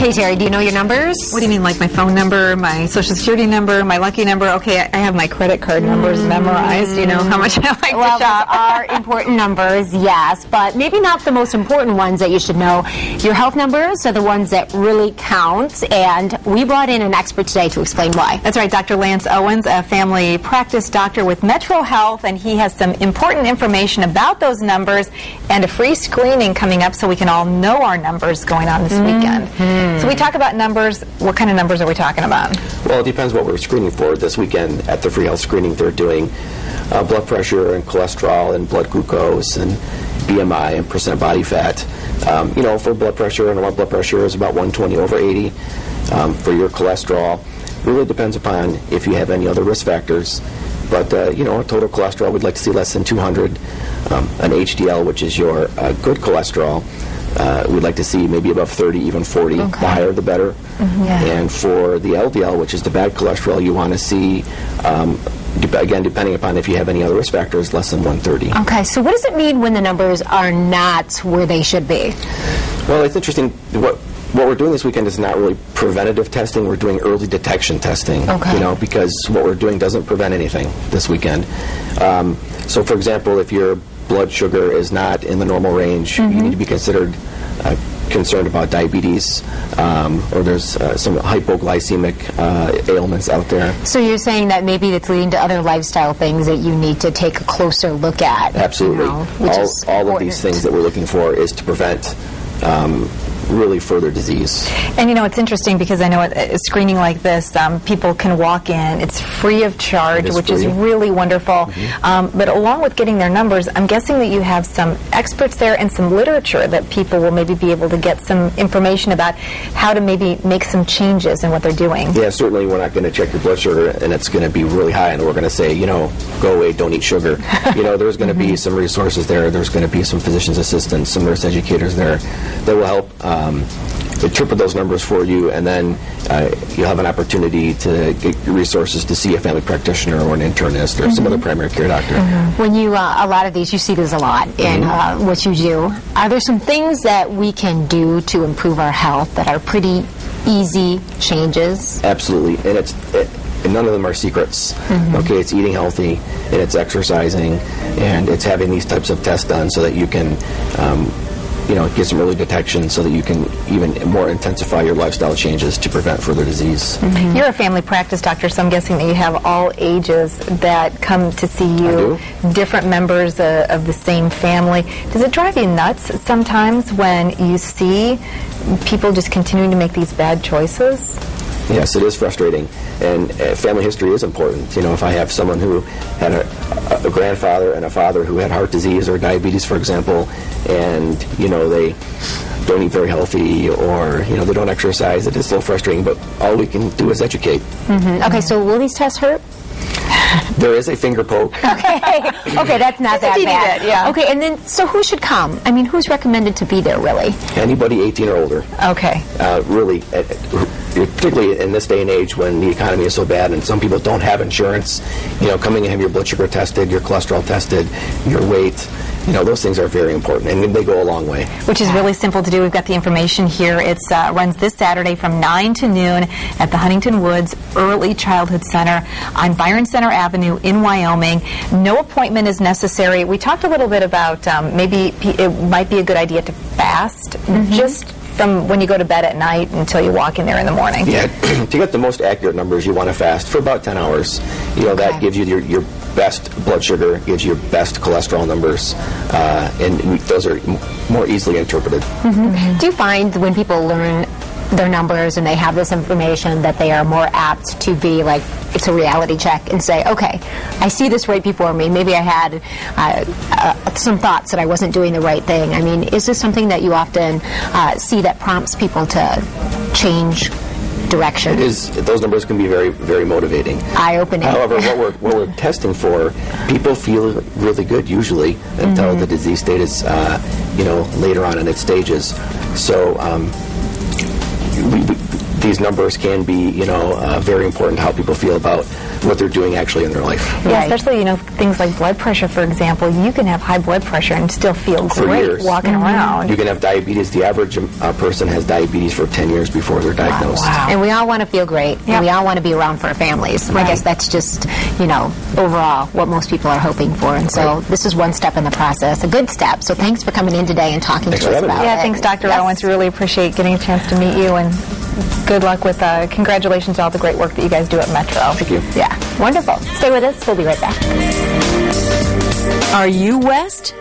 Hey, Terry, do you know your numbers? What do you mean, like my phone number, my social security number, my lucky number? Okay, I have my credit card numbers memorized. You know how much I like Well, to shop. those are important numbers, yes, but maybe not the most important ones that you should know. Your health numbers are the ones that really count, and we brought in an expert today to explain why. That's right, Dr. Lance Owens, a family practice doctor with Metro Health, and he has some important information about those numbers and a free screening coming up so we can all know our numbers going on this weekend. So we talk about numbers. What kind of numbers are we talking about? Well, it depends what we're screening for. This weekend at the free health screening, they're doing blood pressure and cholesterol and blood glucose and BMI and percent body fat. For blood pressure, and our blood pressure is about 120 over 80. For your cholesterol, really depends upon if you have any other risk factors. But, a total cholesterol, we'd like to see less than 200. An HDL, which is your good cholesterol, we'd like to see maybe above 30, even 40. Okay. The higher, the better. And for the LDL, which is the bad cholesterol, you want to see, again, depending upon if you have any other risk factors, less than 130. Okay, so what does it mean when the numbers are not where they should be? Well, it's interesting. What we're doing this weekend is not really preventative testing. We're doing early detection testing. Okay. Because what we're doing doesn't prevent anything this weekend. So, for example, if your blood sugar is not in the normal range, you need to be concerned about diabetes, or there's some hypoglycemic ailments out there. So you're saying that maybe it's leading to other lifestyle things that you need to take a closer look at. Absolutely. Which is all of important. these things that we're looking for is to prevent really further disease. And it's interesting because I know at a screening like this, people can walk in. It's free of charge, which is really wonderful. But along with getting their numbers, I'm guessing that you have some experts there and some literature that people will maybe be able to get some information about how to maybe make some changes in what they're doing. Yeah, certainly we're not going to check your blood sugar and it's going to be really high and we're going to say, go away, don't eat sugar. There's going to be some resources there. There's going to be some physician's assistants, some nurse educators there that will help interpret those numbers for you, and then you'll have an opportunity to get resources to see a family practitioner or an internist or some other primary care doctor. When you, a lot of these, you see this a lot in what you do. Are there some things that we can do to improve our health that are pretty easy changes? Absolutely, and none of them are secrets. Okay, it's eating healthy, and it's exercising, and it's having these types of tests done so that you can get some early detection so that you can even more intensify your lifestyle changes to prevent further disease. You're a family practice doctor, so I'm guessing that you have all ages that come to see you, different members of the same family. Does it drive you nuts sometimes when you see people just continuing to make these bad choices? Yes, it is frustrating, and family history is important. If I have someone who had a grandfather and a father who had heart disease or diabetes, for example, and they don't eat very healthy, or they don't exercise, it is so frustrating. But all we can do is educate. Okay, so will these tests hurt? There is a finger poke. Okay, that's not that bad. Yeah. Okay, and then, so who should come? I mean, who's recommended to be there, really? Anybody 18 or older. Okay. Really, particularly in this day and age when the economy is so bad and some people don't have insurance, coming and have your blood sugar tested, your cholesterol tested, your weight, those things are very important, and they go a long way. Which is really simple to do. We've got the information here. It runs this Saturday from 9 to noon at the Huntington Woods Early Childhood Center on Byron Center Avenue in Wyoming. No appointment is necessary. We talked a little bit about maybe it might be a good idea to fast just from when you go to bed at night until you walk in there in the morning. Yeah, to get the most accurate numbers, you want to fast for about 10 hours. That gives you your best blood sugar, gives you your best cholesterol numbers, and those are more easily interpreted. Do you find when people learn their numbers and they have this information that they are more apt to be like, it's a reality check and say, okay, I see this right before me. Maybe I had some thoughts that I wasn't doing the right thing. I mean, is this something that you often see that prompts people to change direction? It is. Those numbers can be very, very motivating. Eye-opening. However, what we're testing for, people feel really good usually until the disease state is, later on in its stages. So, these numbers can be, very important to how people feel about what they're doing actually in their life. Yeah, Right. especially, things like blood pressure, for example. You can have high blood pressure and still feel For great years. walking around. You can have diabetes. The average person has diabetes for 10 years before they're diagnosed. Wow. And we all want to feel great, Yep. and we all want to be around for our families. Right. I guess that's just, overall what most people are hoping for. And so this is one step in the process, a good step. So thanks for coming in today and talking Thanks to for us having me. about Yeah, it. thanks, Dr. Yes. Owens. Really appreciate getting a chance to meet you, and good luck with, congratulations on all the great work that you guys do at Metro. Thank you. Yeah, wonderful. Stay with us. We'll be right back. Are you West?